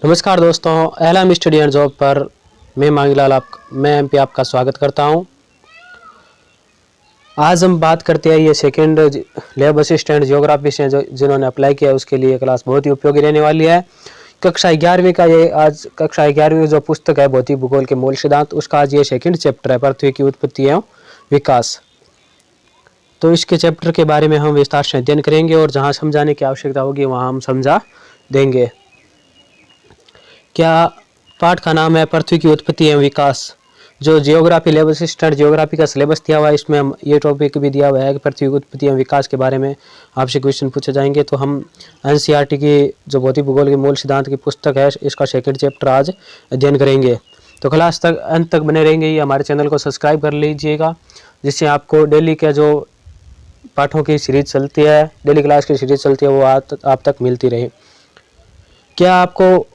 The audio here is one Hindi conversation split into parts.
नमस्कार दोस्तों, एलएम स्टडी एंड जॉब पर मैं मांगीलाल मैं एमपी आपका स्वागत करता हूं। आज हम बात करते हैं ये सेकंड लैब असिस्टेंट ज्योग्राफी से जिन्होंने अप्लाई किया उसके लिए क्लास बहुत ही उपयोगी रहने वाली है। कक्षा 11वीं का ये आज कक्षा 11वीं जो पुस्तक है भौतिक भूगोल के मूल सिद्धांत, उसका आज ये सेकंड चैप्टर है, पृथ्वी की उत्पत्ति एवं विकास। तो इसके चैप्टर के बारे में हम विस्तार से अध्ययन करेंगे और जहाँ समझाने की आवश्यकता होगी वहाँ हम समझा देंगे। क्या पाठ का नाम है पृथ्वी की उत्पत्ति एवं विकास। जो जियोग्राफी लैब असिस्टेंट जियोग्राफी का सिलेबस दिया हुआ है, इसमें हम ये टॉपिक भी दिया हुआ है कि पृथ्वी की उत्पत्ति एवं विकास के बारे में आपसे क्वेश्चन पूछे जाएंगे। तो हम एनसीईआरटी की जो भौतिक भूगोल के मूल सिद्धांत की पुस्तक है, इसका सेकंड चैप्टर आज अध्ययन करेंगे। तो क्लास तक अंत तक बने रहेंगे। ये हमारे चैनल को सब्सक्राइब कर लीजिएगा, जिससे आपको डेली के जो पाठों की सीरीज चलती है, डेली क्लास की सीरीज चलती है, वो आप तक मिलती रहे। क्या आपको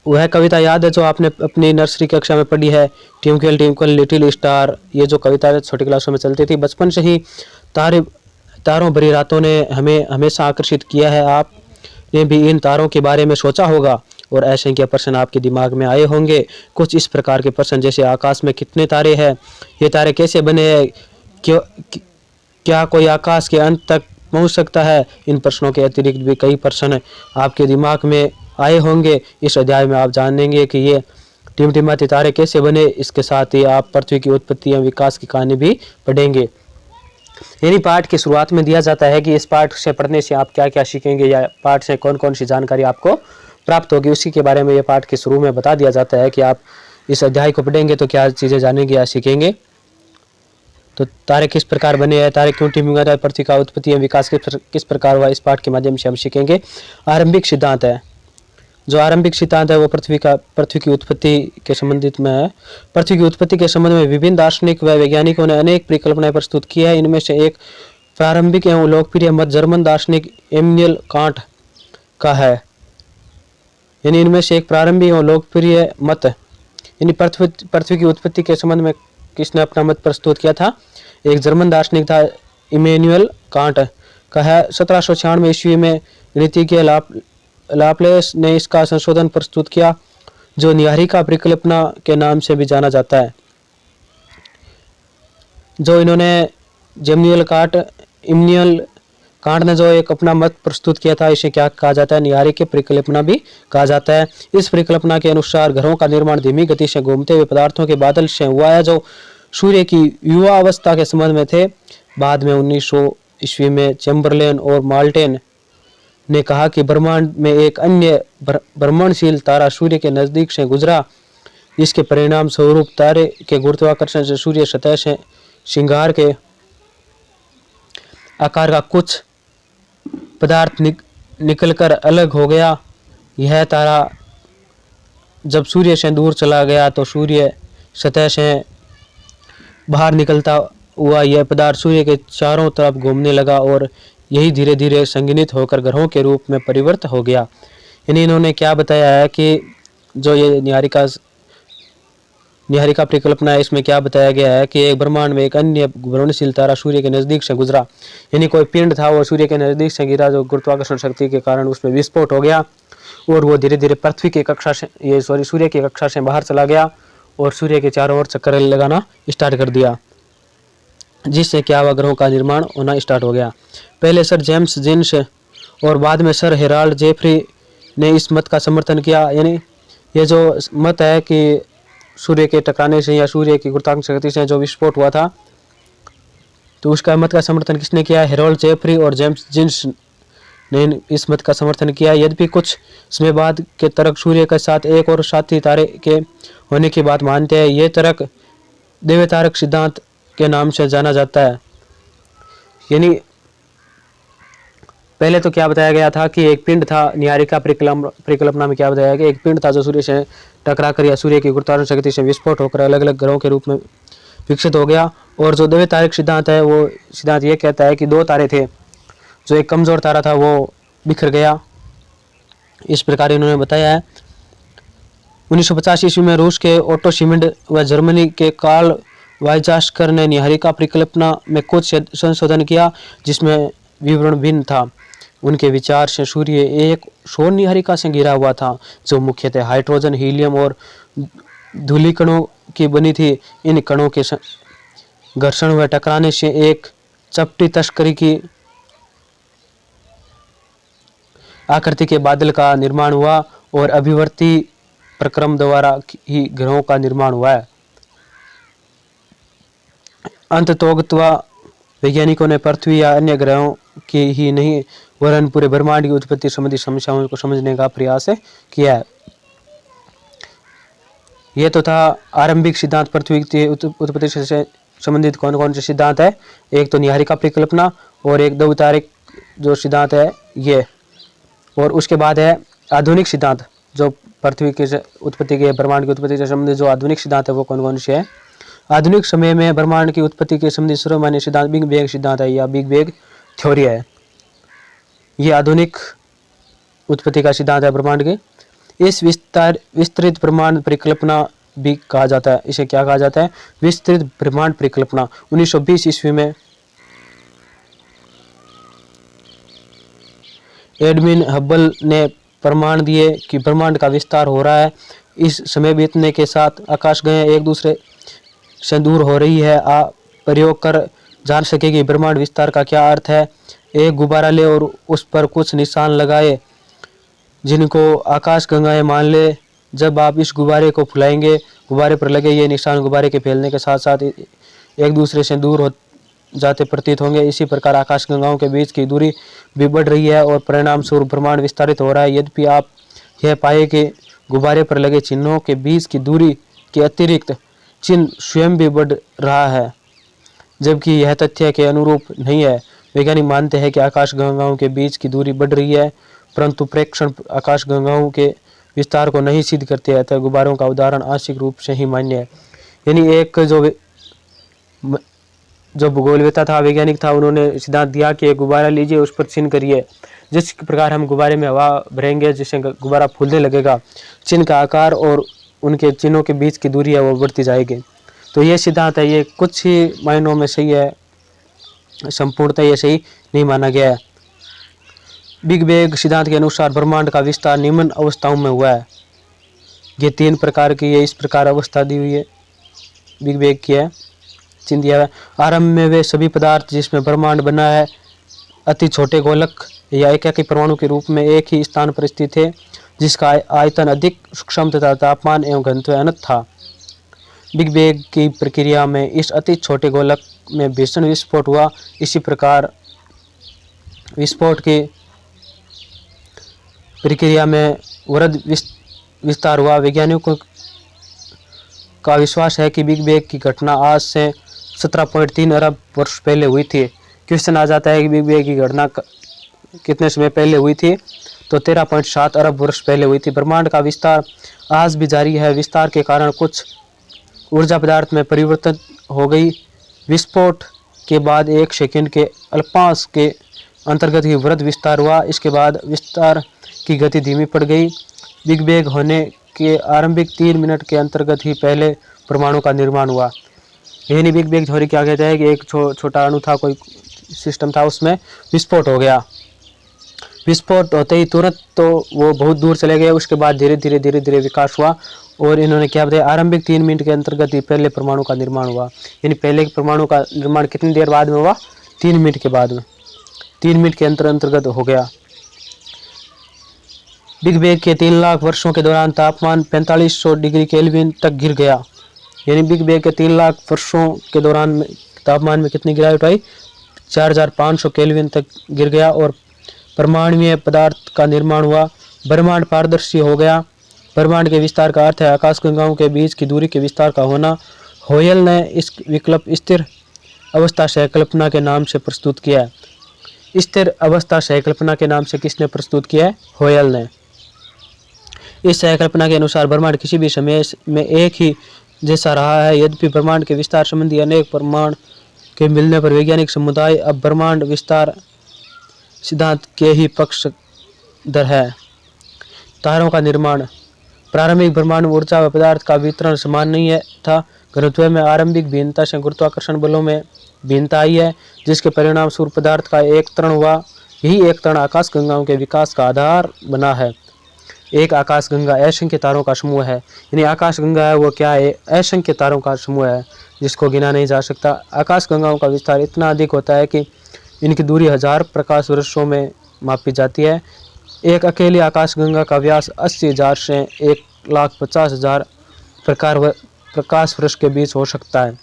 वह कविता याद है जो आपने अपनी नर्सरी कक्षा में पढ़ी है, ट्विंकल लिटिल स्टार। ये जो कविता छोटी क्लासों में चलती थी, बचपन से ही तारों भरी रातों ने हमें हमेशा आकर्षित किया है। आपने भी इन तारों के बारे में सोचा होगा और ऐसे क्या प्रश्न आपके दिमाग में आए होंगे। कुछ इस प्रकार के प्रश्न जैसे आकाश में कितने तारे हैं, ये तारे कैसे बने हैं, क्या कोई आकाश के अंत तक पहुंच सकता है। इन प्रश्नों के अतिरिक्त भी कई प्रश्न आपके दिमाग में आए होंगे। इस अध्याय में आप जानेंगे कि ये टिमटिमाते तारे कैसे बने। इसके साथ ही आप पृथ्वी की उत्पत्ति एवं विकास की कहानी भी पढ़ेंगे। यानी पाठ की शुरुआत में दिया जाता है कि इस पाठ से पढ़ने से आप क्या क्या सीखेंगे या पाठ से कौन कौन सी जानकारी आपको प्राप्त होगी, उसी के बारे में ये पाठ के शुरू में बता दिया जाता है कि आप इस अध्याय को पढ़ेंगे तो क्या चीज़ें जानेंगे या सीखेंगे। तो तारे किस प्रकार बने हैं, तारे क्यों टिमटिमाते हैं, पृथ्वी का उत्पत्ति एवं विकास किस प्रकार हुआ, इस पाठ के माध्यम से हम सीखेंगे। आरंभिक सिद्धांत है। जो आरंभिक सिद्धांत है वो पृथ्वी की उत्पत्ति के संबंधित में है। पृथ्वी की उत्पत्ति के संबंध में विभिन्न दार्शनिक व वैज्ञानिकों ने अनेक परिकल्पनाएं प्रस्तुत की है। इनमें से एक प्रारंभिक एवं लोकप्रिय मत जर्मन दार्शनिक इमैनुएल कांट का है। यानी इनमें से एक प्रारंभिक एवं लोकप्रिय मत, यानी पृथ्वी की उत्पत्ति के संबंध में किसने अपना मत प्रस्तुत किया था, एक जर्मन दार्शनिक था, इमैनुएल कांट का है। 1796 ईस्वी में गणितज्ञ लाप्लेस ने इसका संशोधन प्रस्तुत किया, जो न्यायिका परिकल्पना के नाम से भी जाना जाता है। जो इन्होंने इमैनुएल कांट ने जो एक अपना मत प्रस्तुत किया था, इसे क्या कहा जाता है, न्यायिक परिकल्पना भी कहा जाता है। इस परिकल्पना के अनुसार ग्रहों का निर्माण धीमी गति से घूमते हुए पदार्थों के बादल से हुआ है, जो सूर्य की युवा अवस्था के संबंध में थे। बाद में 1900 ईस्वी में चैम्बरलेन और माल्टेन ने कहा कि ब्रह्मांड में एक अन्य भ्रमणशील तारा सूर्य के नजदीक से गुजरा। इसके परिणाम स्वरूप तारे के गुरुत्वाकर्षण से सूर्य सतह से श्रृंगार के आकार का कुछ पदार्थ निकलकर अलग हो गया। यह तारा जब सूर्य से दूर चला गया तो सूर्य सतह से बाहर निकलता हुआ यह पदार्थ सूर्य के चारों तरफ घूमने लगा और यही धीरे धीरे संघनित होकर ग्रहों के रूप में परिवर्तित हो गया। यानी इन्होंने क्या बताया है कि जो ये न्यायिका परिकल्पना है, इसमें क्या बताया गया है कि एक ब्रह्मांड में एक अन्य भ्रमणशील तारा सूर्य के नज़दीक से गुजरा। यानी कोई पिंड था, वो सूर्य के नज़दीक से गिरा, जो गुरुत्वाकर्षण शक्ति के कारण उसमें विस्फोट हो गया और वो धीरे धीरे सूर्य की कक्षा से बाहर चला गया और सूर्य के चारों ओर चक्कर लगाना स्टार्ट कर दिया, जिससे क्या हुआ, ग्रहों का निर्माण होना स्टार्ट हो गया। पहले सर जेम्स जिन्स और बाद में सर हेराल्ड जेफरी ने इस मत का समर्थन किया। यानी ये जो मत है कि सूर्य के टकराने से या सूर्य की गुरुत्वाकर्षण शक्ति से जो विस्फोट हुआ था, तो उसका मत का समर्थन किसने किया, हेराल्ड जेफरी और जेम्स जिन्स ने इस मत का समर्थन किया। यद्यपि कुछ समय बाद के तर्क सूर्य के साथ एक और साथी तारे के होने की बात मानते हैं। ये तर्क द्वैतारक सिद्धांत के नाम से जाना जाता है। यानी पहले तो क्या बताया गया था कि एक पिंड था, न्यायिका परिकल्पना में क्या बताया गया, एक पिंड था जो सूर्य से टकराकर या सूर्य की गुरुत्वाकर्षण शक्ति से विस्फोट होकर अलग अलग ग्रहों के रूप में विकसित हो गया। और जो द्वैतारक सिद्धांत है, वो सिद्धांत ये कहता है कि दो तारे थे, जो एक कमजोर तारा था वो बिखर गया। इस प्रकार इन्होंने बताया है। 1950 ईस्वी में रूस के ओटो शिमिंड व जर्मनी के कार्ल वाइजास्कर ने न्यायिका परिकल्पना में कुछ संशोधन किया, जिसमें विवरण भिन्न था। उनके विचार से सूर्य एक सौर निहारिका से घिरा हुआ था जो मुख्यतः हाइड्रोजन, हीलियम और धूलिकणों की बनी थी। इन कणों के घर्षण व टकराने से एक चपटी तस्करी की आकृति के बादल का निर्माण हुआ और अभिवर्ती प्रक्रम द्वारा ही ग्रहों का निर्माण हुआ है। अंततोगत्वा वैज्ञानिकों ने पृथ्वी या अन्य ग्रहों की ही नहीं वरन पूरे ब्रह्मांड की उत्पत्ति संबंधी समस्याओं को समझने का प्रयास किया है। यह तो था आरंभिक सिद्धांत। पृथ्वी की उत्पत्ति से संबंधित कौन कौन से सिद्धांत है। एक तो निहारिका परिकल्पना और एक द्वितारिक जो सिद्धांत है ये, और उसके बाद है आधुनिक सिद्धांत जो पृथ्वी की उत्पत्ति के ब्रह्मांड की उत्पत्ति से संबंधित जो आधुनिक सिद्धांत है वो कौन कौन से है। आधुनिक समय में ब्रह्मांड की उत्पत्ति के संबंधित सर्वमान्य सिद्धांत बिग बैंग सिद्धांत है या बिग बैंग थ्योरी है। ये आधुनिक उत्पत्ति का सिद्धांत है ब्रह्मांड के। इस विस्तृत ब्रह्मांड परिकल्पना भी कहा जाता है। इसे क्या कहा जाता है? विस्तृत ब्रह्मांड परिकल्पना। 1920 ईस्वी में एडविन हब्बल ने प्रमाण दिए कि ब्रह्मांड का विस्तार हो रहा है। इस समय बीतने के साथ आकाशगंगाएं एक दूसरे से दूर हो रही है। आप प्रयोग कर जान सके कि ब्रह्मांड विस्तार का क्या अर्थ है। एक गुब्बारा ले और उस पर कुछ निशान लगाए जिनको आकाशगंगाएं मान ले। जब आप इस गुब्बारे को फुलाएंगे, गुब्बारे पर लगे ये निशान गुब्बारे के फैलने के साथ साथ एक दूसरे से दूर हो जाते प्रतीत होंगे। इसी प्रकार आकाशगंगाओं के बीच की दूरी भी बढ़ रही है और परिणाम स्वरूप ब्रह्मांड विस्तारित हो रहा है। यद्यपि आप यह पाए कि गुब्बारे पर लगे चिन्हों के बीच की दूरी के अतिरिक्त चिन्ह स्वयं भी बढ़ रहा है, जबकि यह तथ्य के अनुरूप नहीं है। वैज्ञानिक मानते हैं कि आकाशगंगाओं के बीच की दूरी बढ़ रही है, परंतु प्रेक्षण आकाशगंगाओं के विस्तार को नहीं सिद्ध करते हैं। अतः गुब्बारों का उदाहरण आंशिक रूप से ही मान्य है। यानी एक जो भूगोलवेत्ता था, वैज्ञानिक था, उन्होंने सिद्धांत दिया कि एक गुब्बारा लीजिए, उस पर चिन्ह करिए। जिस प्रकार हम गुब्बारे में हवा भरेंगे जिससे गुब्बारा फूलने लगेगा, चिन्ह का आकार और उनके चिन्हों के बीच की दूरी है वो बढ़ती जाएगी। तो ये सिद्धांत है, ये कुछ ही मायनों में सही है, संपूर्णतः ये सही नहीं माना गया है। बिग बैंग सिद्धांत के अनुसार ब्रह्मांड का विस्तार निम्न अवस्थाओं में हुआ है। ये 3 प्रकार की है, इस प्रकार अवस्था दी हुई है बिग बैंग की है, चिन्ह दिया है। आरंभ में वे सभी पदार्थ जिसमें ब्रह्मांड बना है अति छोटे गोलक या एकाकी परमाणु के रूप में एक ही स्थान पर स्थित थे, जिसका आयतन अधिक सूक्ष्म तथा तापमान एवं घनत्व अनंत था। बिग बैंग की प्रक्रिया में इस अति छोटे गोलक में भीषण विस्फोट हुआ। इसी प्रकार विस्फोट की प्रक्रिया में वृहद विस्तार हुआ। वैज्ञानिकों का विश्वास है कि बिग बैंग की घटना आज से 17.3 अरब वर्ष पहले हुई थी। क्वेश्चन आ जाता है कि बिग बैंग की घटना कितने समय पहले हुई थी, तो 13.7 अरब वर्ष पहले हुई थी। ब्रह्मांड का विस्तार आज भी जारी है। विस्तार के कारण कुछ ऊर्जा पदार्थ में परिवर्तन हो गई। विस्फोट के बाद 1 सेकंड के अल्पांश के अंतर्गत ही वृहद विस्तार हुआ। इसके बाद विस्तार की गति धीमी पड़ गई। बिग बैंग होने के आरंभिक 3 मिनट के अंतर्गत ही पहले परमाणु का निर्माण हुआ। यानी बिग बैंग थ्योरी क्या कहता है कि एक छोटा अणु था, कोई सिस्टम था, उसमें विस्फोट हो गया। विस्फोट होते ही तुरंत तो वो बहुत दूर चले गए। उसके बाद धीरे धीरे विकास हुआ और इन्होंने क्या बताया, आरंभिक 3 मिनट के अंतर्गत ही पहले परमाणु का निर्माण हुआ। यानी पहले परमाणु का निर्माण कितनी देर बाद में हुआ? 3 मिनट के बाद में, 3 मिनट के अंतर्गत हो गया। बिग बैंग के 3 लाख वर्षों के दौरान तापमान 4500 डिग्री केल्विन तक गिर गया। यानी बिग बैंग के 3 लाख वर्षों के दौरान तापमान में कितनी गिरावट आई? 4500 केल्विन तक गिर गया और परमाणुीय पदार्थ का निर्माण हुआ। ब्रह्मांड पारदर्शी हो गया। ब्रह्मांड के विस्तार का अर्थ है आकाशगंगाओं के बीच की दूरी के विस्तार का होना। होयल ने इस विकल्प स्थिर अवस्था सहकल्पना के नाम से प्रस्तुत किया है। स्थिर अवस्था सहकल्पना के नाम से किसने प्रस्तुत किया है? होयल ने। इस सहकल्पना के अनुसार ब्रह्मांड किसी भी समय में एक ही जैसा रहा है। यद्यपि ब्रह्मांड के विस्तार संबंधी अनेक प्रमाण के मिलने पर वैज्ञानिक समुदाय अब ब्रह्मांड विस्तार सिद्धांत के ही पक्षधर है। तारों का निर्माण। प्रारंभिक ब्रह्मांड ऊर्जा व पदार्थ का वितरण समान नहीं है था। घनत्व में आरंभिक भिन्नता से गुरुत्वाकर्षण बलों में भिन्नता आई है, जिसके परिणाम स्वरूप पदार्थ का एक त्वरण हुआ। यही एक तण आकाश गंगाओं के विकास का आधार बना है। एक आकाश गंगा असंख्य तारों का समूह है। यानी आकाश गंगा है वो क्या है, असंख्य तारों का समूह है जिसको गिना नहीं जा सकता। आकाश गंगाओं का विस्तार इतना अधिक होता है कि इनकी दूरी 1000 प्रकाश वर्षों में मापी जाती है। एक अकेली आकाश गंगा का व्यास 80,000 से 1,50,000 प्रकाश वर्ष के बीच हो सकता है।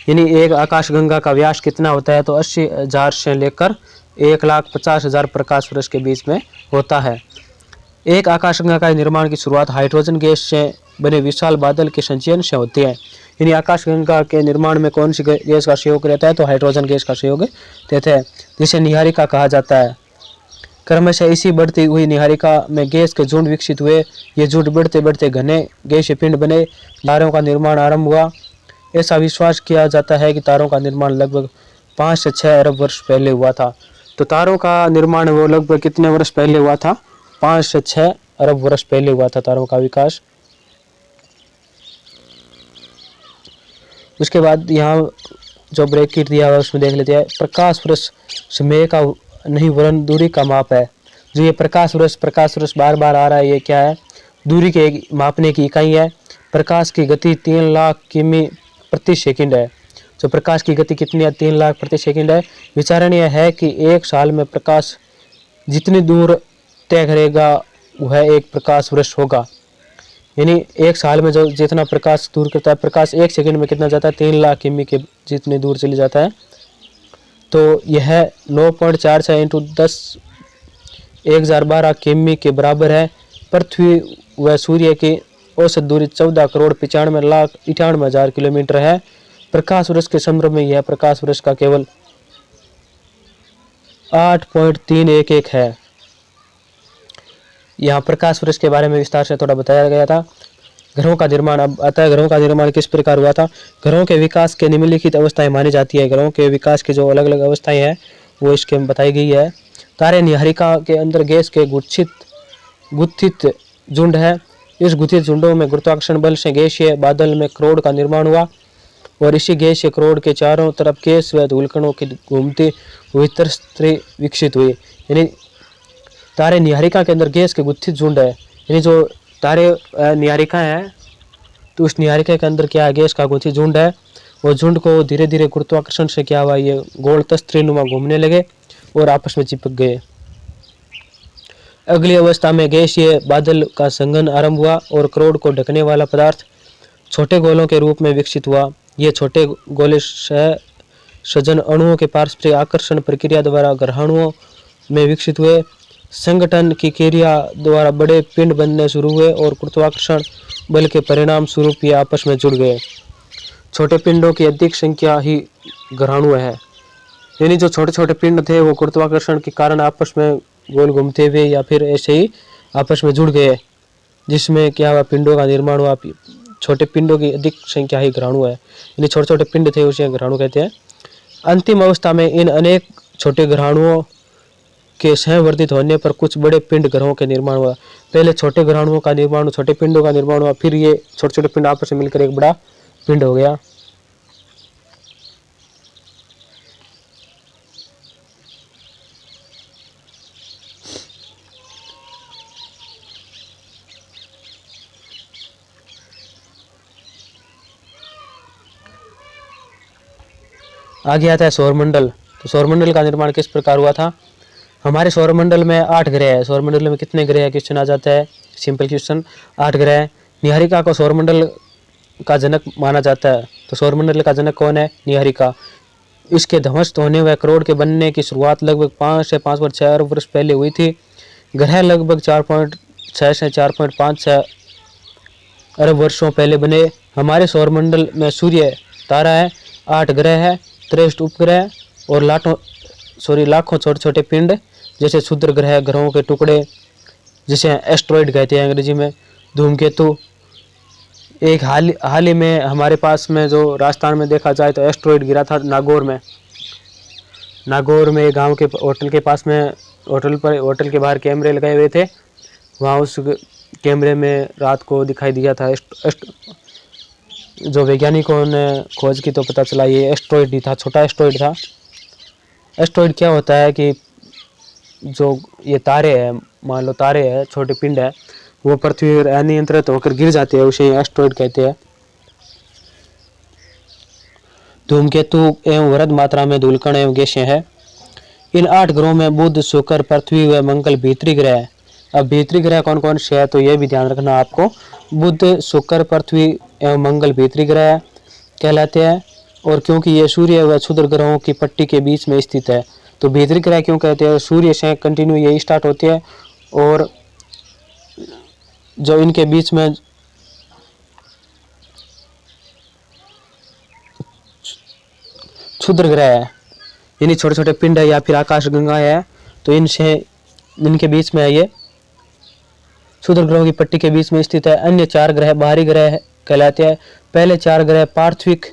यानी एक आकाश गंगा का व्यास कितना होता है, तो 80,000 से लेकर 1,50,000 प्रकाश वर्ष के बीच में होता है। एक आकाशगंगा का निर्माण की शुरुआत हाइड्रोजन गैस से बने विशाल बादल के संचयन से होती है। यानी आकाशगंगा के निर्माण में कौन सी गैस का सहयोग रहता है, तो हाइड्रोजन गैस का सहयोग देते हैं, जिसे निहारिका कहा जाता है। क्रमशः इसी बढ़ती हुई निहारिका में गैस के झुंड विकसित हुए। ये झुंड बढ़ते बढ़ते घने गैसीय पिंड बने, तारों का निर्माण आरंभ हुआ। ऐसा विश्वास किया जाता है कि तारों का निर्माण लगभग 5 से 6 अरब वर्ष पहले हुआ था। तो तारों का निर्माण वो लगभग कितने वर्ष पहले हुआ था, 5 से 6 अरब वर्ष पहले हुआ था तारों का विकास। उसके बाद यहाँ जो ब्रैकेट दिया हुआ है उसमें देख लेते हैं। प्रकाश वर्ष समय का नहीं वरन दूरी का माप है। जो ये प्रकाश वर्ष बार बार आ रहा है, ये क्या है, दूरी के मापने की इकाई है। प्रकाश की गति 3 लाख किमी प्रति सेकंड है। जो प्रकाश की गति कितनी है, 3 लाख प्रति सेकंड है। विचारण यह है कि एक साल में प्रकाश जितनी दूर तय करेगा वह एक प्रकाश वर्ष होगा। यानी एक साल में जो जितना प्रकाश दूर करता है, प्रकाश एक सेकंड में कितना जाता है, 3 लाख किमी के जितनी दूर चली जाता है। तो यह 9.46 इंटू 10⁻12 किमी के बराबर है। पृथ्वी व सूर्य की औसत दूरी 14,95,98,000 किलोमीटर है। प्रकाश वर्ष के संदर्भ में यह प्रकाश वर्ष का केवल 8.311 है। यहाँ प्रकाश वर्ष के बारे में विस्तार से थोड़ा बताया गया था। ग्रहों का निर्माण अब आता है। ग्रहों का निर्माण किस प्रकार हुआ था। ग्रहों के विकास के निम्नलिखित अवस्थाएं मानी जाती है। ग्रहों के विकास की जो अलग अलग अवस्थाएं हैं वो इसके में बताई गई है। तारे निहारिका के अंदर गैस के गुत्थित झुंड है। इस गुत्थित झुंडों में गुरुत्वाकर्षण बल से गैसीय बादल में क्रोड का निर्माण हुआ और इसी गैसीय क्रोड के चारों तरफ गैस व धूलकणों की घूमती हुई तरस्त्री विकसित हुई। यानी तारे निहारिका के अंदर गैस के गुत्थित झुंड है। यानी जो तारे निहारिका है तो उस निहारिका के अंदर क्या है, गैस का गुत्थित झुंड है। वो झुंड को धीरे धीरे गुरुत्वाकर्षण से क्या हुआ, ये गोल तस्त्रीनुमा घूमने लगे और आपस में चिपक गए। अगली अवस्था में गैसीय बादल का संघन आरंभ हुआ और क्रोड को ढकने वाला पदार्थ छोटे गोलों के रूप में विकसित हुआ। ये छोटे गोले सजन अणुओं के पारस्परिक आकर्षण प्रक्रिया द्वारा ग्रहाणुओं में विकसित हुए। संगठन की क्रिया द्वारा बड़े पिंड बनने शुरू हुए और गुरुत्वाकर्षण बल के परिणाम स्वरूप ये आपस में जुड़ गए। छोटे पिंडों की अधिक संख्या ही ग्रहाणु है। यानी जो छोटे छोटे पिंड थे वो गुरुत्वाकर्षण के कारण आपस में गोल घूमते हुए या फिर ऐसे ही आपस में जुड़ गए, जिसमें क्या हुआ, पिंडों का निर्माण हुआ। छोटे पिंडों की अधिक संख्या ही ग्रहाणु है। यानी छोटे छोटे पिंड थे उसे ग्रहाणु कहते हैं। अंतिम अवस्था में इन अनेक छोटे ग्रहाणुओं के सहवर्तित होने पर कुछ बड़े पिंड ग्रहों के निर्माण हुआ। पहले छोटे ग्रहाणुओं का निर्माण, छोटे पिंडों का निर्माण हुआ, फिर ये छोटे छोटे पिंड आपस में मिलकर एक बड़ा पिंड हो गया। आगे आता है सौरमंडल। तो सौरमंडल का निर्माण किस प्रकार हुआ था। हमारे सौरमंडल में 8 ग्रह है। सौरमंडल में कितने ग्रह है क्वेश्चन आ जाता है, सिंपल क्वेश्चन। 8 ग्रह है। निहारिका को सौरमंडल का जनक माना जाता है। तो सौरमंडल का जनक कौन है, निहारिका। इसके ध्वस्त होने व क्रोड के बनने की शुरुआत लगभग 5 से 5.6 अरब वर्ष पहले हुई थी। ग्रह लगभग 4.6 से 4.56 अरब वर्षों पहले बने। हमारे सौरमंडल में सूर्य तारा है, 8 ग्रह है, 63 उपग्रह और लाखों छोटे छोटे पिंड जैसे क्षुद्र ग्रह, ग्रहों के टुकड़े जिसे एस्ट्रॉइड कहते हैं अंग्रेजी में, धूमकेतु। एक हाल ही में हमारे पास में जो राजस्थान में देखा जाए तो एस्ट्रॉइड गिरा था नागौर में। नागौर में गांव के होटल के पास में, होटल के बाहर कैमरे लगाए हुए थे। वहाँ उस कैमरे में रात को दिखाई दिया था। जो वैज्ञानिकों ने खोज की तो पता चला ये एस्ट्रॉइड ही था, छोटा एस्ट्रॉइड था। एस्ट्रॉइड क्या होता है कि जो ये तारे हैं, मान लो तारे हैं, छोटे पिंड है, वो पृथ्वी पर अनियंत्रित होकर गिर जाते हैं, उसे एस्टेरॉइड कहते हैं। धूमकेतु एवं वृहद मात्रा में धूलकण एवं गैसें हैं। इन 8 ग्रहों में बुध, शुक्र, पृथ्वी व मंगल भीतरी ग्रह है। अब भीतरी ग्रह कौन कौन से है, तो ये भी ध्यान रखना आपको। बुध, शुक्र, पृथ्वी एवं मंगल भीतरी ग्रह कहलाते हैं। और क्योंकि ये सूर्य व क्षुद्र ग्रहों की पट्टी के बीच में स्थित है, तो भीतरी ग्रह क्यों कहते हैं, सूर्य से कंटिन्यू ये स्टार्ट होती है और जो इनके बीच में क्षुद्र ग्रह है, यानी छोटे छोटे पिंड है या फिर आकाश गंगा है, तो इनके बीच में ये क्षुद्र ग्रहों की पट्टी के बीच में स्थित है। अन्य 4 ग्रह बाहरी ग्रह कहलाते हैं। पहले 4 ग्रह पार्थिविक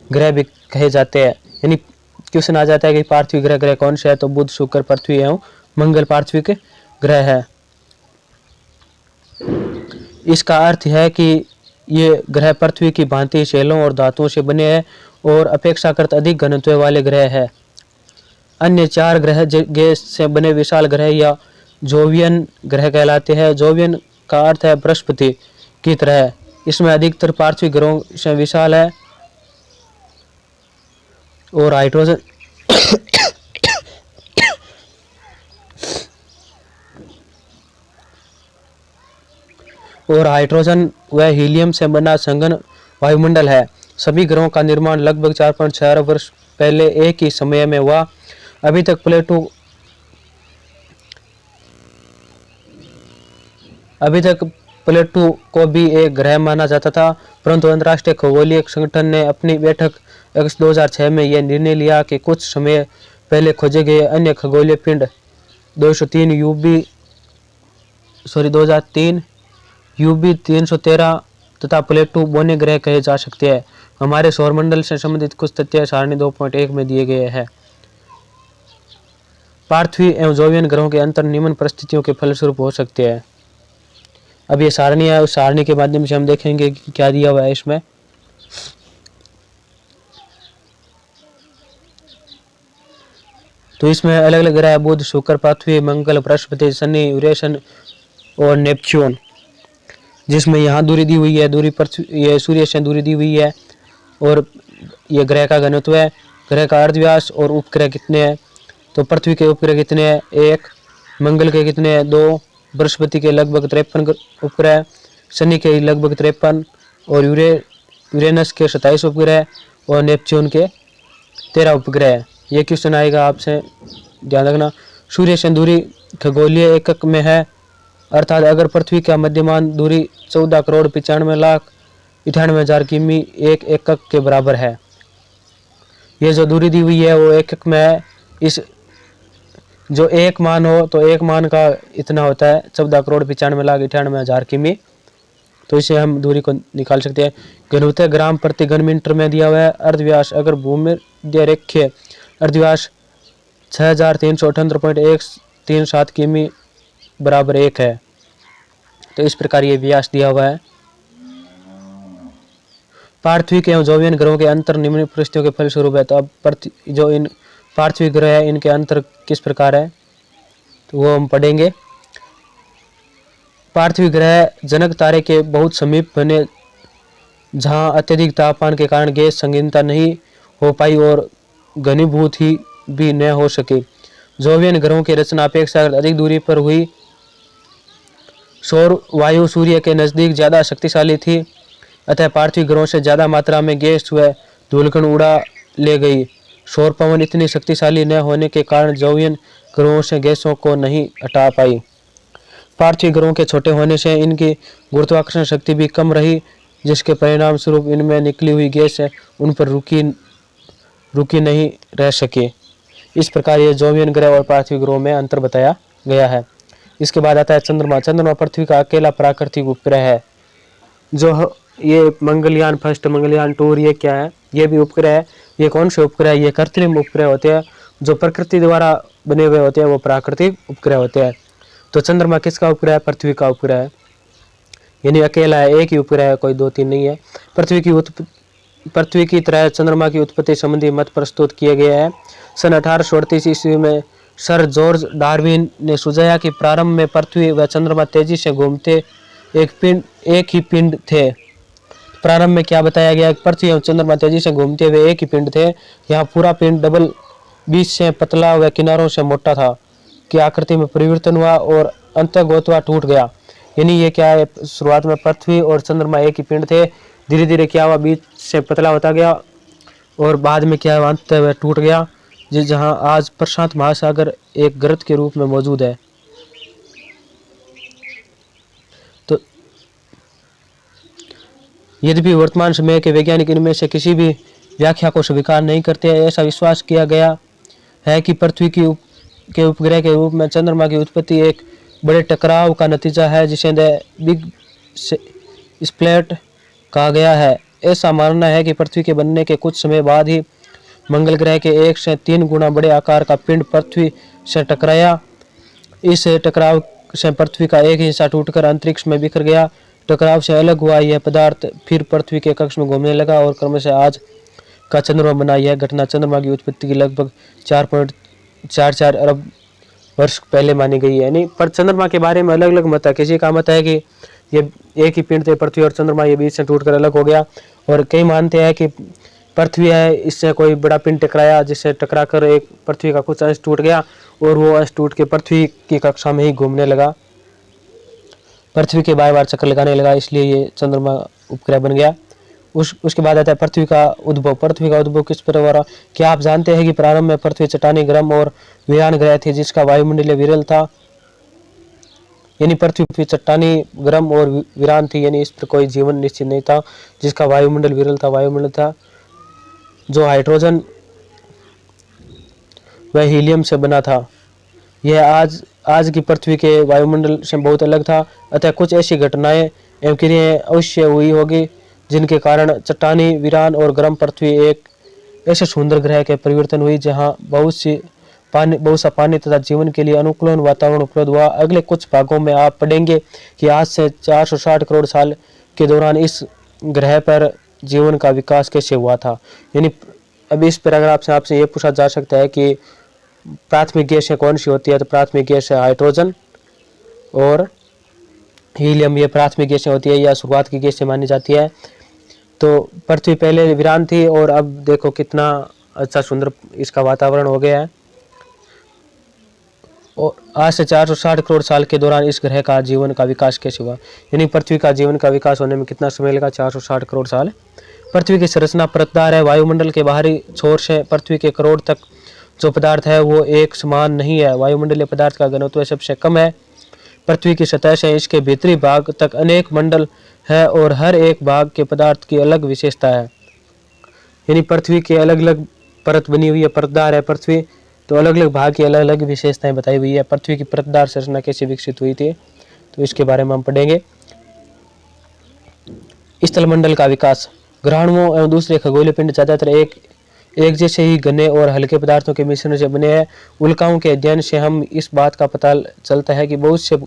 ग्रह भी कहे जाते हैं। यानी क्वेश्चन आ जाता है कि पार्थिविक ग्रह कौन से है, तो बुध, शुक्र, पृथ्वी एवं मंगल पार्थिविक ग्रह है। इसका अर्थ है कि ये ग्रह पृथ्वी की भांति शैलों और धातुओं से बने हैं और अपेक्षाकृत अधिक घनत्व वाले ग्रह है। अन्य 4 ग्रह गैस से बने विशाल ग्रह या जोवियन ग्रह कहलाते हैं। जोवियन का अर्थ है बृहस्पति की तरह। इसमें अधिकतर पार्थिव ग्रहों से विशाल है और हाइड्रोजन व हीलियम से बना संघन वायुमंडल है। सभी ग्रहों का निर्माण लगभग 4.6 अरब वर्ष पहले एक ही समय में हुआ। अभी तक प्लेटो को भी एक ग्रह माना जाता था, परंतु अंतर्राष्ट्रीय खगोलीय संगठन ने अपनी बैठक अगस्त 2006 में यह निर्णय लिया कि कुछ समय पहले खोजे गए अन्य खगोलीय पिंड 2003 यूबी 313 तथा प्लेटो बोने ग्रह कहे जा सकते हैं। हमारे सौरमंडल से संबंधित कुछ तथ्य सारणी 2.1 में दिए गए हैं। पार्थिव एवं जोवियन ग्रहों के अंतर निम्न परिस्थितियों के फलस्वरूप हो सकते हैं। अब ये सारणी है, उस सारणी के माध्यम से हम देखेंगे कि क्या दिया हुआ है इसमें। तो इसमें अलग अलग ग्रह बुध, शुक्र, पृथ्वी, मंगल, बृहस्पति, शनि, यूरेनस और नेपच्यून, जिसमें यहाँ दूरी दी हुई है, दूरी ये सूर्य से दूरी दी हुई है और ये ग्रह का घनत्व है, ग्रह का अर्धव्यास और उपग्रह कितने हैं। तो पृथ्वी के उपग्रह कितने हैं, 1, मंगल के कितने हैं, 2, बृहस्पति के लगभग 53 उपग्रह, शनि के लगभग 53 और यूरेनस के 27 उपग्रह और नेपच्यून के 13 उपग्रह। ये क्वेश्चन आएगा आपसे, ध्यान रखना। सूर्य से दूरी खगोलीय एकक में है, अर्थात अगर पृथ्वी का मध्यमान दूरी 14,95,98,000 किमी एक एकक के बराबर है। ये जो दूरी दी हुई है वो एकक में है। इस जो एक मान हो तो एक मान का इतना होता है 14,95,98,000 किमी। तो इसे हम दूरी को निकाल सकते हैं। घनत्व ग्राम प्रति घन मीटर में दिया हुआ है। अर्धव्यास अगर भूमध्य रेखीय अर्धव्यास 6338.137 किमी बराबर 1 है। तो इस प्रकार ये व्यास दिया हुआ है। पार्थिव एवं जोवियन ग्रहों के अंतर निम्न परिस्थितियों के फलस्वरूप है। तो अब जो इन पार्थिव ग्रह है इनके अंतर किस प्रकार है, तो वो हम पढ़ेंगे। पार्थिव ग्रह जनक तारे के बहुत समीप बने, जहां अत्यधिक तापमान के कारण गैस संगीनता नहीं हो पाई और घनीभूत ही भी न हो सके। जोवियन ग्रहों की रचना अपेक्षाकृत अधिक दूरी पर हुई। सौर वायु सूर्य के नजदीक ज्यादा शक्तिशाली थी, अतः पार्थिव ग्रहों से ज्यादा मात्रा में गैस व धूलकण उड़ा ले गई। सौर पवन इतनी शक्तिशाली न होने के कारण जोवियन ग्रहों से गैसों को नहीं हटा पाई। पार्थिव ग्रहों के छोटे होने से इनकी गुरुत्वाकर्षण शक्ति भी कम रही, जिसके परिणाम स्वरूप इनमें निकली हुई गैस उन पर रुकी नहीं रह सके। इस प्रकार ये जोवियन ग्रह और पार्थिव ग्रहों में अंतर बताया गया है। इसके बाद आता है चंद्रमा। चंद्रमा पृथ्वी का अकेला प्राकृतिक उपग्रह है। जो ये मंगलयान 1, मंगलयान 2, ये क्या है, ये भी उपग्रह है। ये कौन से उपग्रह है, ये कृत्रिम उपग्रह होते हैं। जो प्रकृति द्वारा बने हुए होते हैं वो प्राकृतिक उपग्रह होते हैं। तो चंद्रमा किसका उपग्रह है, पृथ्वी का उपग्रह है, यानी अकेला है, एक ही उपग्रह है, कोई 2-3 नहीं है। पृथ्वी की तरह चंद्रमा की उत्पत्ति संबंधी मत प्रस्तुत किए गए हैं। सन 1838 ईस्वी में सर जॉर्ज डार्विन ने सुझाया कि प्रारंभ में पृथ्वी व चंद्रमा तेजी से घूमते एक ही पिंड थे। प्रारंभ में क्या बताया गया, पृथ्वी और चंद्रमा तेजी से घूमते हुए एक ही पिंड थे। यहाँ पूरा पिंड डबल बीच से पतला व किनारों से मोटा था की आकृति में परिवर्तन हुआ और अंतर्गोतवा टूट गया। यानी ये क्या है, शुरुआत में पृथ्वी और चंद्रमा एक ही पिंड थे, धीरे धीरे क्या हुआ, बीच से पतला होता गया और बाद में क्या हुआ, अंत में टूट गया, जहाँ आज प्रशांत महासागर एक गर्त के रूप में मौजूद है। तो यद्यपि वर्तमान समय के वैज्ञानिक इनमें से किसी भी व्याख्या को स्वीकार नहीं करते हैं। ऐसा विश्वास किया गया है कि पृथ्वी के उपग्रह के रूप में चंद्रमा की उत्पत्ति एक बड़े टकराव का नतीजा है, जिसे द बिग स्प्लिट कहा गया है। ऐसा मानना है कि पृथ्वी के बनने के कुछ समय बाद ही मंगल ग्रह के 1 से 3 गुना बड़े आकार का पिंड पृथ्वी से टकराया। इस टकराव से पृथ्वी का एक हिस्सा टूटकर अंतरिक्ष में बिखर गया। टकराव से अलग हुआ यह पदार्थ फिर पृथ्वी के कक्ष में घूमने लगा और क्रमशः आज का चंद्रमा बना। यह घटना चंद्रमा की उत्पत्ति की लगभग 4.44 अरब वर्ष पहले मानी गई है। यानी पर चंद्रमा के बारे में अलग अलग मत है। किसी का मत है कि ये एक ही पिंड थे पृथ्वी और चंद्रमा, ये बीच से टूटकर अलग हो गया, और कई मानते हैं कि पृथ्वी है, इससे कोई बड़ा पिंड टकराया, जिससे टकराकर एक पृथ्वी का कुछ अंश टूट गया और वो अंश टूट के पृथ्वी की कक्षा में ही घूमने लगा, पृथ्वी के बार बार चक्कर लगाने लगा, इसलिए ये चंद्रमा उपग्रह बन गया। उसके बाद आता है पृथ्वी का उद्भव। पृथ्वी का उद्भव किस प्रकार हुआ? क्या आप जानते हैं कि प्रारंभ में पृथ्वी चट्टानी, गर्म और वीरान ग्रह थी, जिसका वायुमंडलीय विरल था। यानी पृथ्वी चट्टानी, गर्म और वीरान थी, यानी इस पर कोई जीवन निश्चित नहीं था, जिसका वायुमंडल विरल था। वायुमंडल था जो हाइड्रोजन व हीलियम से बना था। यह आज की पृथ्वी के वायुमंडल से बहुत अलग था। अतः कुछ ऐसी घटनाएं एवं क्रियाएं अवश्य हुई होगी जिनके कारण चट्टानी, वीरान और गर्म पृथ्वी एक ऐसे सुंदर ग्रह के परिवर्तन हुई जहां बहुत सा पानी तथा जीवन के लिए अनुकूल वातावरण उपलब्ध हुआ। अगले कुछ भागों में आप पढ़ेंगे कि आज से 460 करोड़ साल के दौरान इस ग्रह पर जीवन का विकास कैसे हुआ था। यानी अब इस पैराग्राफ से आपसे ये पूछा जा सकता है कि प्राथमिक गैसें कौन सी होती है, तो प्राथमिक गैस है हाइड्रोजन और हीलियम, ये प्राथमिक गैसें होती है या शुरुआत की गैसें मानी जाती है। तो पृथ्वी पहले वीरान थी और अब देखो कितना अच्छा सुंदर इसका वातावरण हो गया है। और आज से 460 करोड़ साल के दौरान इस ग्रह का जीवन का विकास कैसे हुआ। यानी पृथ्वी का जीवन का विकास होने में कितना समय लगा? 460 करोड़ साल। पृथ्वी की संरचना परतदार है। वायुमंडल के बाहरी छोर से पृथ्वी के करोड़ तक जो पदार्थ है वो एक समान नहीं है। वायुमंडलीय पदार्थ का घनत्व सबसे कम है। पृथ्वी की सतह से इसके भीतरी भाग तक अनेक मंडल है और हर एक भाग के पदार्थ की अलग विशेषता है। यानी पृथ्वी के अलग अलग परत बनी हुई है, परतदार है पृथ्वी, तो अलग अलग भाग की अलग अलग विशेषताएं बताई हुई है। पृथ्वी की परतदार संरचना कैसे विकसित हुई थी, तो इसके बारे में हम पढ़ेंगे। स्थलमंडल का विकास। ग्रहाणुओं एवं दूसरे खगोलीय पिंड ज्यादातर एक जैसे ही घने और हल्के पदार्थों के मिश्रण से बने हैं। उल्काओं के अध्ययन से हम इस बात का पता चलता है कि बहुत से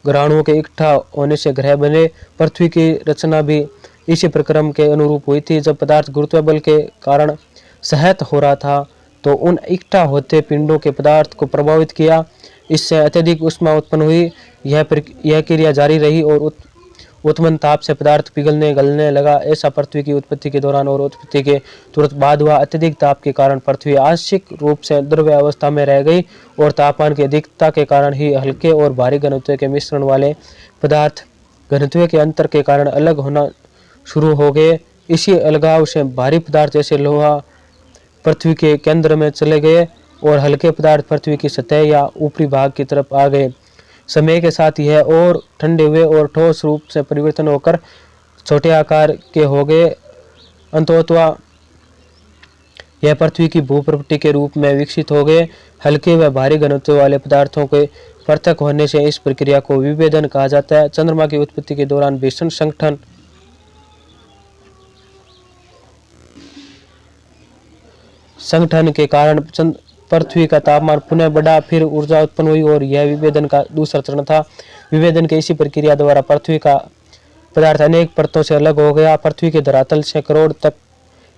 ग्रहाणुओं के इकट्ठा होने से ग्रह बने। पृथ्वी की रचना भी इसी प्रक्रम के अनुरूप हुई थी। जब पदार्थ गुरुत्व बल के कारण सहत हो रहा था तो उन इकट्ठा होते पिंडों के पदार्थ को प्रभावित किया, इससे अत्यधिक ऊष्मा उत्पन्न हुई। यह क्रिया जारी रही और उत्पन्न ताप से पदार्थ पिघलने गलने लगा। ऐसा पृथ्वी की उत्पत्ति के दौरान और उत्पत्ति के तुरंत बाद हुआ। अत्यधिक ताप के कारण पृथ्वी आंशिक रूप से द्रव्य अवस्था में रह गई और तापमान की अधिकता के कारण ही हल्के और भारी घनत्व के मिश्रण वाले पदार्थ घनत्व के अंतर के कारण अलग होना शुरू हो गए। इसी अलगाव से भारी पदार्थ जैसे लोहा पृथ्वी के केंद्र में चले गए और हल्के पदार्थ पृथ्वी की सतह या ऊपरी भाग की तरफ आ गए। समय के साथ यह और ठंडे हुए और ठोस रूप से परिवर्तन होकर छोटे आकार के हो गए। अंततः यह पृथ्वी की भूप्रवृत्ति के रूप में विकसित हो गए। हल्के व भारी घनत्व वाले पदार्थों के पृथक होने से इस प्रक्रिया को विभेदन कहा जाता है। चंद्रमा की उत्पत्ति के दौरान भीषण संगठन के कारण पृथ्वी का तापमान पुनः बढ़ा, फिर ऊर्जा उत्पन्न हुई और यह विभेदन का दूसरा चरण था। विभेदन के इसी प्रक्रिया द्वारा पृथ्वी का पदार्थ अनेक परतों से अलग हो गया। पृथ्वी के धरातल से करोड़ तक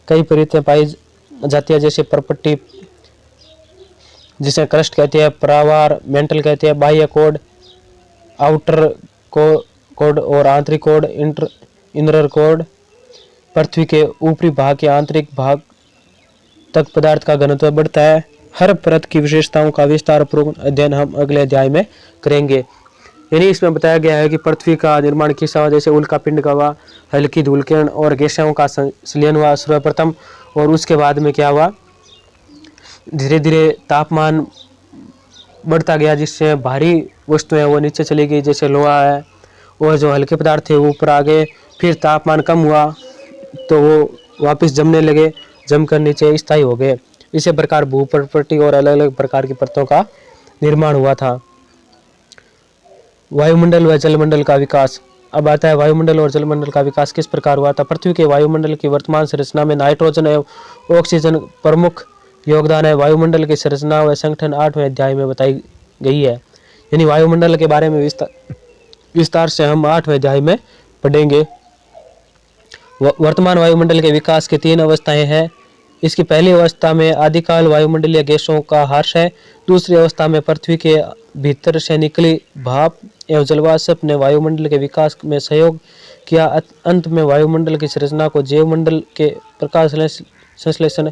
कई परतें पाई जाती है, जैसे परपट्टी, जिसे क्रस्ट कहते हैं, प्रावार, मेंटल कहते हैं, बाह्य कोड, आउटर कोड और आंतरिक कोड, इनर कोड। पृथ्वी के ऊपरी भाग के आंतरिक भाग तक पदार्थ का घनत्व बढ़ता है। हर परत की विशेषताओं का विस्तार पूर्वक अध्ययन हम अगले अध्याय में करेंगे। यानी इसमें बताया गया है कि पृथ्वी का निर्माण किस हुआ, जैसे उल्का पिंड का हुआ, हल्की धूलकिरण और गैसों का संलयन हुआ सर्वप्रथम, और उसके बाद में क्या हुआ, धीरे धीरे तापमान बढ़ता गया, जिससे भारी वस्तुएं वो नीचे चली गई, जैसे लोहा है, और जो हल्के पदार्थ थे वो ऊपर आ गए। फिर तापमान कम हुआ तो वो वापस जमने लगे, जमकर नीचे स्थायी हो गए। इसी प्रकार भूप्रपट्टी और अलग अलग प्रकार की परतों का निर्माण हुआ था। वायुमंडल व जलमंडल का विकास। अब आता है वायुमंडल और जलमंडल का विकास किस प्रकार हुआ था। पृथ्वी के वायुमंडल की वर्तमान संरचना में नाइट्रोजन एवं ऑक्सीजन प्रमुख योगदान है। वायुमंडल की संरचना व संगठन 8वें अध्याय में बताई गई है। यानी वायुमंडल के बारे में विस्तार से हम 8वें अध्याय में पढ़ेंगे। वर्तमान वायुमंडल के विकास की 3 अवस्थाएं हैं। इसकी पहली अवस्था में आदिकाल वायुमंडलीय गैसों का ह्रास है। दूसरी अवस्था में पृथ्वी के भीतर से निकली भाप एवं जलवाष्प ने वायुमंडल के विकास में सहयोग किया। अंत में वायुमंडल की संरचना को जैवमंडल के प्रकाश संश्लेषण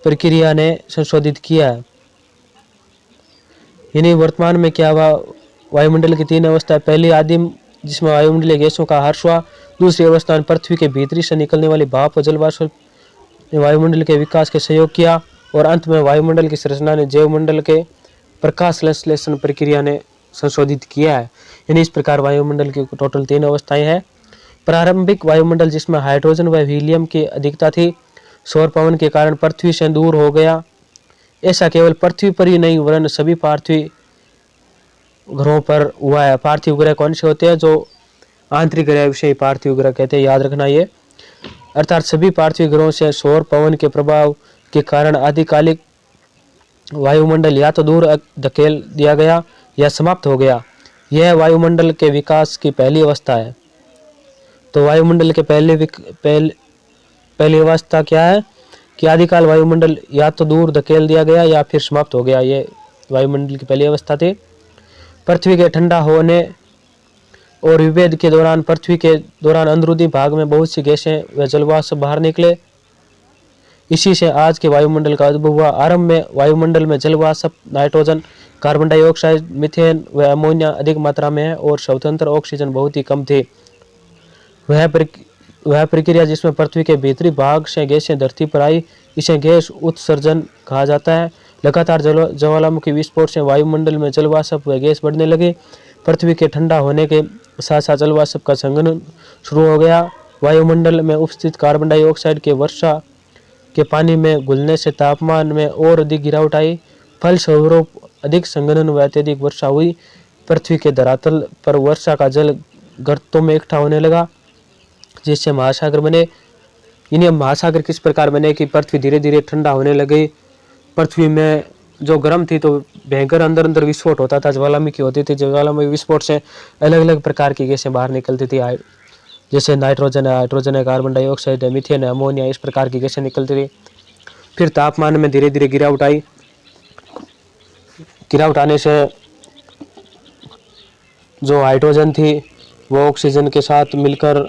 प्रक्रिया ने संशोधित किया है। यानी वर्तमान में क्या हुआ, वायुमंडल की 3 अवस्थाएं। पहली आदिम, जिसमें वायुमंडलीय गैसों का ह्रास हुआ। दूसरी अवस्था में पृथ्वी के भीतरी से निकलने वाली भाप और जलवाष्प ने वायुमंडल के विकास के सहयोग किया। और अंत में वायुमंडल की संरचना ने जैवमंडल के प्रकाश संश्लेषण प्रक्रिया ने संशोधित किया है। यानी इस प्रकार वायुमंडल की टोटल 3 अवस्थाएं हैं। प्रारंभिक वायुमंडल, जिसमें हाइड्रोजन व हीलियम की अधिकता थी, सौर पवन के कारण पृथ्वी से दूर हो गया। ऐसा केवल पृथ्वी पर ही नहीं वरन सभी पार्थिव ग्रहों पर हुआ है। पार्थिव ग्रह कौन से होते हैं, जो आंतरिक ग्रह विषय पार्थिव ग्रह कहते हैं, याद रखना ये। अर्थात सभी पार्थिव ग्रहों से सौर पवन के प्रभाव के कारण आदिकालिक वायुमंडल या तो दूर धकेल दिया गया या समाप्त हो गया। यह वायुमंडल के विकास की पहली अवस्था है। तो वायुमंडल के पहली अवस्था क्या है कि आदिकाल वायुमंडल या तो दूर धकेल दिया गया या फिर समाप्त हो गया। ये वायुमंडल की पहली अवस्था थी। पृथ्वी के ठंडा होने और विभेद के दौरान पृथ्वी के दौरान अंदरूनी भाग में बहुत सी गैसें व जलवाष्प बाहर निकले। इसी से आज के वायुमंडल का उद्भव हुआ। आरंभ में वायुमंडल में जलवाष्प, नाइट्रोजन, कार्बन डाइऑक्साइड, मीथेन व अमोनिया अधिक मात्रा में है और स्वतंत्र ऑक्सीजन बहुत ही कम थे। वह प्रक्रिया जिसमें पृथ्वी के भीतरी भाग से गैसें धरती पर आई, इसे गैस उत्सर्जन कहा जाता है। लगातार ज्वालामुखी विस्फोट से वायुमंडल में जलवाष्प व गैस बढ़ने लगे। पृथ्वी के ठंडा होने के साथ साथ जलवाष्प का संघनन शुरू हो गया। वायुमंडल में उपस्थित कार्बन डाइऑक्साइड के वर्षा के पानी में घुलने से तापमान में और अधिक गिरावट आई। फलस्वरूप अधिक संघनन व अत्यधिक वर्षा हुई। पृथ्वी के धरातल पर वर्षा का जल गर्तों में इकट्ठा होने लगा, जिससे महासागर बने। इन्हें महासागर किस प्रकार बने कि पृथ्वी धीरे धीरे ठंडा होने लगी। पृथ्वी में जो गर्म थी तो भयंकर अंदर अंदर विस्फोट होता था, ज्वालामुखी होती थी। ज्वालामुखी विस्फोट से अलग अलग प्रकार की गैसें बाहर निकलती थी, जैसे नाइट्रोजन है, हाइड्रोजन है, कार्बन डाइऑक्साइड है, मीथेन है, अमोनिया, इस प्रकार की गैसें निकलती थी। फिर तापमान में धीरे धीरे गिरावट आई। गिरावट आने से जो हाइड्रोजन थी वो ऑक्सीजन के साथ मिलकर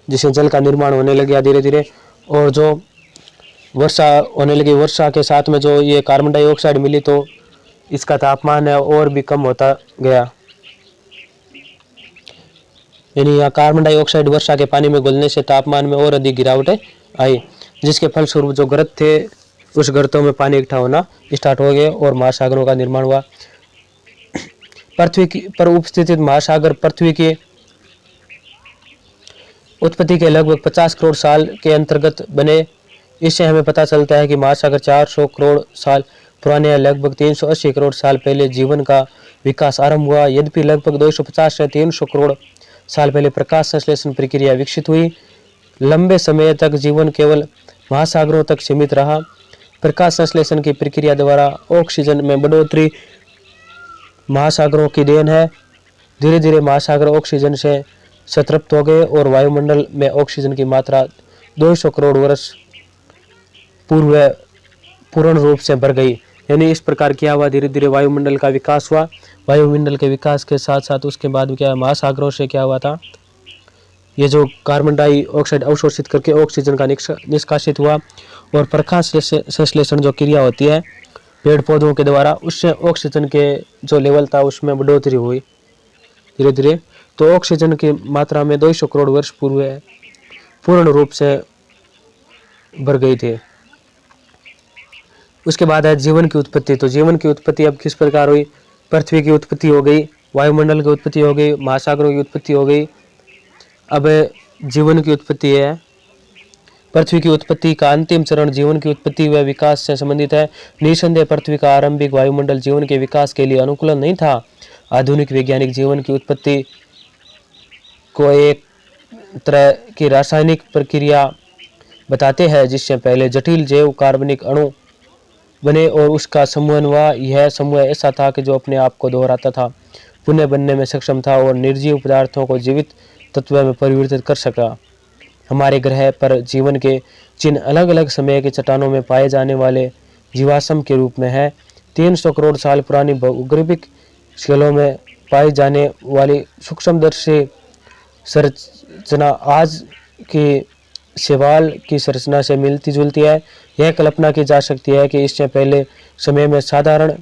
जिससे जल का निर्माण होने लग गया धीरे धीरे। और जो वर्षा होने लगी, वर्षा के साथ में जो ये कार्बन डाइऑक्साइड मिली तो इसका तापमान है और भी कम होता गया। यानी यहाँ कार्बन डाइऑक्साइड वर्षा के पानी में घुलने से तापमान में और अधिक गिरावट आई, जिसके फलस्वरूप जो गर्त थे उस गर्तों में पानी इकट्ठा होना स्टार्ट हो गए और महासागरों का निर्माण हुआ। पृथ्वी पर उपस्थित महासागर पृथ्वी की उत्पत्ति के लगभग 50 करोड़ साल के अंतर्गत बने। इससे हमें पता चलता है कि महासागर 400 करोड़ साल पुराने हैं। लगभग 380 करोड़ साल पहले जीवन का विकास आरंभ हुआ। यद्यपि लगभग 250 से 300 करोड़ साल पहले प्रकाश संश्लेषण प्रक्रिया विकसित हुई। लंबे समय तक जीवन केवल महासागरों तक सीमित रहा। प्रकाश संश्लेषण की प्रक्रिया द्वारा ऑक्सीजन में बढ़ोतरी महासागरों की देन है। धीरे धीरे महासागर ऑक्सीजन से संतृप्त हो गए और वायुमंडल में ऑक्सीजन की मात्रा 200 करोड़ वर्ष पूर्व पूर्ण रूप से बढ़ गई। यानी इस प्रकार क्या हुआ, धीरे धीरे वायुमंडल का विकास हुआ। वायुमंडल के विकास के साथ साथ उसके बाद क्या महासागरों से क्या हुआ था, ये जो कार्बन डाइऑक्साइड अवशोषित करके ऑक्सीजन का निष्कासित हुआ, और प्रकाश संश्लेषण जो क्रिया होती है पेड़ पौधों के द्वारा, उससे ऑक्सीजन के जो लेवल था उसमें बढ़ोतरी हुई धीरे धीरे। तो ऑक्सीजन की मात्रा में 200 करोड़ वर्ष पूर्व पूर्ण रूप से बढ़ गई थी। उसके बाद है जीवन की उत्पत्ति। तो जीवन की उत्पत्ति अब किस प्रकार हुई, पृथ्वी की उत्पत्ति हो गई, वायुमंडल की उत्पत्ति हो गई, महासागरों की उत्पत्ति हो गई। अब जीवन की उत्पत्ति है। पृथ्वी की उत्पत्ति का अंतिम चरण जीवन की उत्पत्ति व विकास से संबंधित है। निसंदेह पृथ्वी का आरंभिक वायुमंडल जीवन के विकास के लिए अनुकूल नहीं था। आधुनिक वैज्ञानिक जीवन की उत्पत्ति को एक तरह की रासायनिक प्रक्रिया बताते हैं जिससे पहले जटिल जैव कार्बनिक अणु बने और उसका समूहन हुआ। यह समूह ऐसा था कि जो अपने आप को दोहराता था, पुनः बनने में सक्षम था और निर्जीव पदार्थों को जीवित तत्व में परिवर्तित कर सका। हमारे ग्रह पर जीवन के चिन्ह अलग अलग समय के चट्टानों में पाए जाने वाले जीवाश्म के रूप में है। 300 करोड़ साल पुरानी भूगर्भिक शिलाओं में पाई जाने वाली सूक्ष्मदर्शी संरचना आज की शैवाल की संरचना से मिलती जुलती है। यह कल्पना की जा सकती है कि इससे पहले समय में साधारण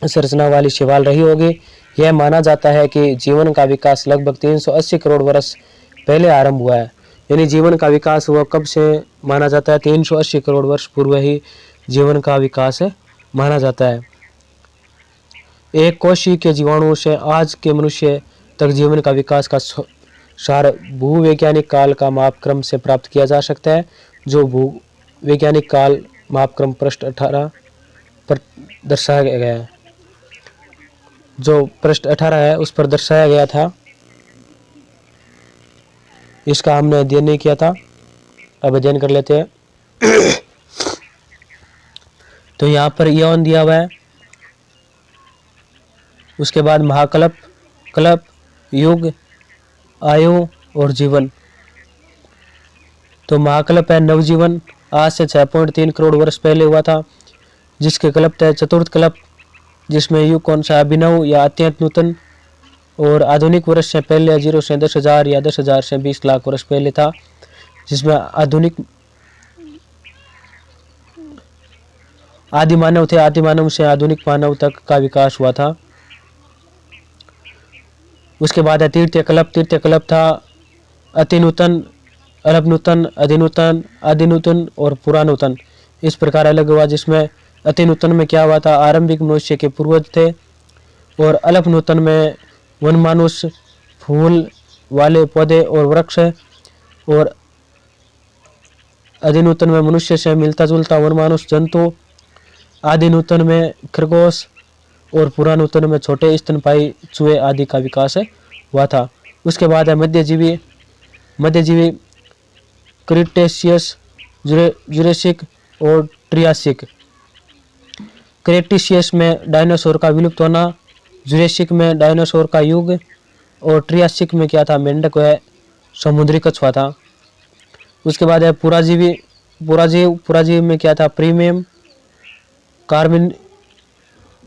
संरचना वाली शैवाल रही होगी। यह माना जाता है कि जीवन का विकास लगभग 380 करोड़ वर्ष पहले आरंभ हुआ है। यानी जीवन का विकास हुआ कब से माना जाता है, 380 करोड़ वर्ष पूर्व ही जीवन का विकास माना जाता है। एक कोशिकीय के जीवाणु से आज के मनुष्य तक जीवन का विकास का सार भूवैज्ञानिक काल का मापक्रम से प्राप्त किया जा सकता है, जो भूवैज्ञानिक काल मापक्रम पृष्ठ 18 पर दर्शाया गया है। जो पृष्ठ 18 है उस पर दर्शाया गया था, इसका हमने अध्ययन नहीं किया था, अब अध्ययन कर लेते हैं। तो यहाँ पर यौन दिया हुआ है, उसके बाद महाकल्प, कल्प, युग, आयु और जीवन। तो महाकल्प है नवजीवन, आज से 6.3 करोड़ वर्ष पहले हुआ था, जिसके कल्प है चतुर्थ कल्प, जिसमें युग कौन सा अभिनव या अत्यंत नूतन और आधुनिक वर्ष से पहले 0 से 10,000 या 10,000 से 20 लाख वर्ष पहले था, जिसमें आधुनिक आदि मानव थे। आदि मानव से आधुनिक मानव तक का विकास हुआ था। उसके बाद है तृतीय कल्प। तृतीय कल्प था अति नूतन, अल्प नूतन, अधिनूतन, आदिनूतन और पुरानूतन, इस प्रकार अलग हुआ। जिसमें अति नूतन में क्या हुआ था, आरंभिक मनुष्य के पूर्वज थे, और अल्प नूतन में वन मानुष, फूल वाले पौधे और वृक्ष, और अधिनूतन में मनुष्य से मिलता जुलता वन मानुष जंतु, आदिनूतन में खरगोश, और पुरानूतन में छोटे स्तनपायी चूहे आदि का विकास हुआ था। उसके बाद है मध्यजीवी। मध्यजीवी क्रिटेशियस, जुरेसिक और ट्रियासिक। क्रिटेशियस में डायनासोर का विलुप्त होना, जुरेसिक में डायनासोर का युग, और ट्रियासिक में क्या था, मेंढक व समुद्री कछुआ था। उसके बाद है पुराजीवी। पुराजीव में क्या था, प्रीमियम,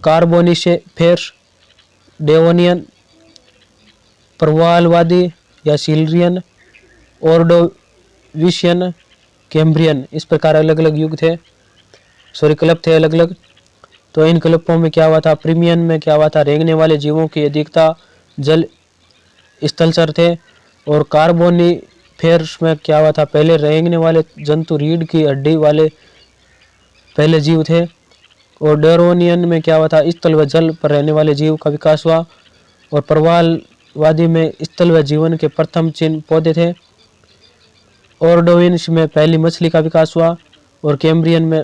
कार्बोनिफेरस, डेवोनियन, प्रवालवादी या सिल्रियन, ऑर्डोविशियन, कैम्ब्रियन, इस प्रकार अलग अलग युग थे, कल्प थे अलग अलग। तो इन कल्पों में क्या हुआ था, प्रीमियन में क्या हुआ था, रेंगने वाले जीवों की अधिकता जल स्थलचर थे, और कार्बोनिफेरस में क्या हुआ था, पहले रेंगने वाले जंतु रीढ़ की हड्डी वाले पहले जीव थे, और डेरोनियन में क्या हुआ था, स्थल व जल पर रहने वाले जीव का विकास हुआ, और प्रवालवादी में स्थल व जीवन के प्रथम चिन्ह पौधे थे, ऑर्डोविनस में पहली मछली का विकास हुआ, और कैम्ब्रियन में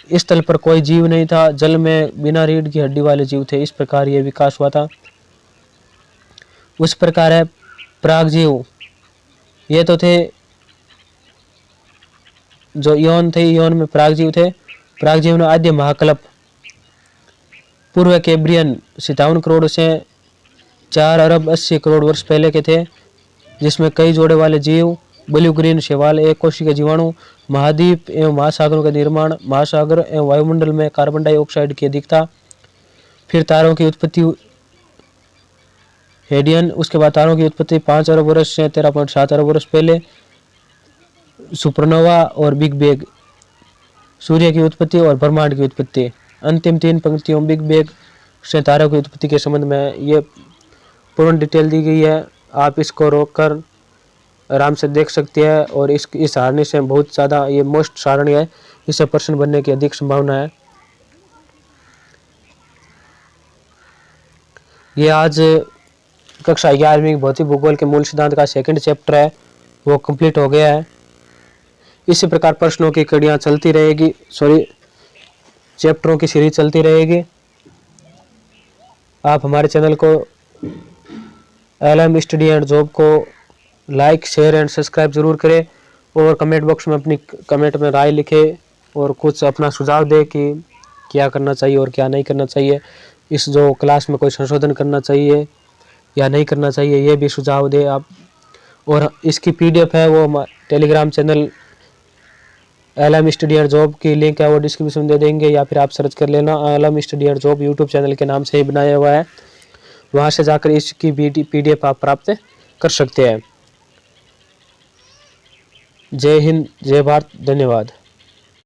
स्थल पर कोई जीव नहीं था, जल में बिना रीढ़ की हड्डी वाले जीव थे। इस प्रकार ये विकास हुआ था। उस प्रकार है प्रागजीव। ये तो थे जो यौन थे, यौन में प्रागजीव थे। प्रागजीव ने आद्य महाकल्प पूर्व कैम्ब्रियन 57 करोड़ से 4 अरब 80 करोड़ वर्ष पहले के थे, जिसमें कई जोड़े वाले जीव ब्लू ग्रीन शैवाल एक कोशिकीय जीवाणु, महाद्वीप एवं महासागरों का निर्माण, महासागर एवं वायुमंडल में कार्बन डाइऑक्साइड की अधिकता, फिर तारों की उत्पत्ति हेडियन, उसके बाद तारों की उत्पत्ति 5 अरब वर्ष से 13.7 अरब वर्ष पहले, सुपरनोवा और बिग बैंग, सूर्य की उत्पत्ति और ब्रह्मांड की उत्पत्ति। अंतिम 3 पंक्तियों बिग बैंग से तारों की उत्पत्ति के संबंध में ये पूर्ण डिटेल दी गई है। आप इसको रोककर आराम से देख सकते हैं और इस सारणी से बहुत ज़्यादा ये मोस्ट सारणी है, इससे प्रश्न बनने की अधिक संभावना है। ये आज कक्षा 11वीं भौतिक भूगोल के मूल सिद्धांत का सेकंड चैप्टर है, वो कंप्लीट हो गया है। इसी प्रकार प्रश्नों की कड़ियाँ चलती रहेगी, चैप्टरों की सीरीज चलती रहेगी। आप हमारे चैनल को LM स्टडी एंड जॉब को लाइक, शेयर एंड सब्सक्राइब जरूर करें और कमेंट बॉक्स में अपनी कमेंट में राय लिखें और कुछ अपना सुझाव दें कि क्या करना चाहिए और क्या नहीं करना चाहिए। इस जो क्लास में कोई संशोधन करना चाहिए या नहीं करना चाहिए, ये भी सुझाव दें आप। और इसकी PDF है वो Telegram channel LM study and job की लिंक है वो डिस्क्रिप्शन में दे देंगे, या फिर आप सर्च कर लेना LM study and job YouTube channel के नाम से ही बनाया हुआ है, वहाँ से जाकर इसकी PDF आप प्राप्त कर सकते हैं। जय हिंद, जय भारत, धन्यवाद।